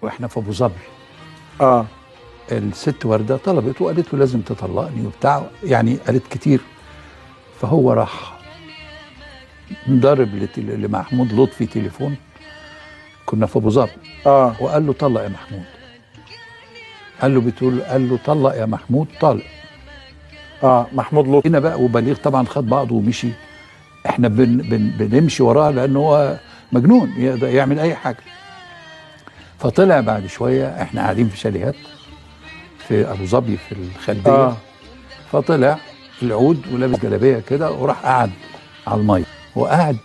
واحنا في ابو ظبي. اه الست ورده طلبت وقالت له لازم تطلقني وبتاع، يعني قالت كتير. فهو راح ضارب لمحمود لطفي تليفون، كنا في ابو ظبي، وقال له طلق يا محمود. قال له طلق يا محمود، طالق. محمود لطفي هنا بقى، وبليغ طبعا خد بعضه ومشي. احنا بنمشي وراه لانه هو مجنون يقدر يعمل اي حاجه. فطلع بعد شويه، احنا قاعدين في شاليهات في ابو ظبي في الخلديه. فطلع العود ولابس جلابيه كده، وراح قعد على الميه، وقعد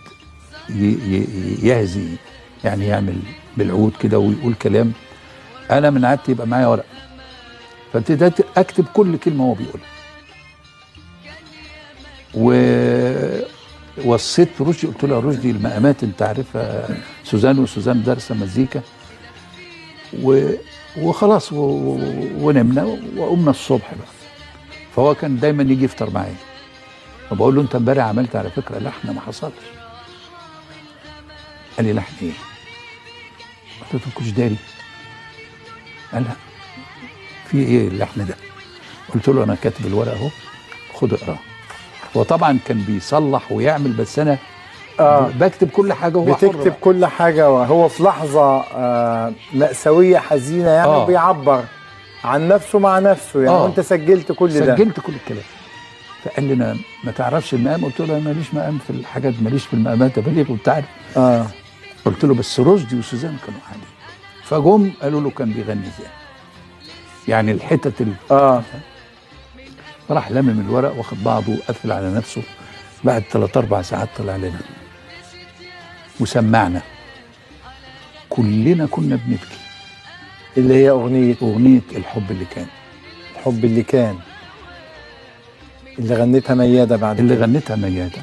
يهزي، يعني يعمل بالعود كده ويقول كلام. انا من عادتي يبقى معايا ورق، فابتديت اكتب كل كلمه هو بيقولها. ووصيت رشدي، قلت له يا رشدي المقامات انت عارفها، سوزان، وسوزان دارسه مزيكا. وخلاص ونمنا وقمنا الصبح بقى. فهو كان دايما يجي يفطر معايا، فبقول له انت امبارح عملت على فكره لحن ما حصلش. قال لي لحن ايه؟ قلت له الكشداري. قال لا، في ايه اللحن ده؟ قلت له انا كاتب الورق اهو، خد اقراه. هو طبعا كان بيصلح ويعمل، بس انا بكتب كل حاجه وهو بتكتب كل حاجه، وهو في لحظه مأساويه حزينه يعني بيعبر عن نفسه مع نفسه يعني. وانت سجلت كل ده؟ سجلت كل الكلام. فقال لي انا ما تعرفش المقام؟ قلت له انا ماليش مقام في الحاجات، ماليش في المقامات يا بليغ وانت عارف. قلت له بس رشدي وسوزان كانوا قاعدين. فجم قالوا له كان بيغني ازاي، يعني الحتت راح لمم الورق واخد بعضه وقفل على نفسه. بعد 3-4 ساعات طلع لنا وسمعنا، كلنا كنا بنبكي. اللي هي اغنيه الحب اللي كان. الحب اللي كان، اللي غنتها ميادة بعد اللي غنتها ميادة.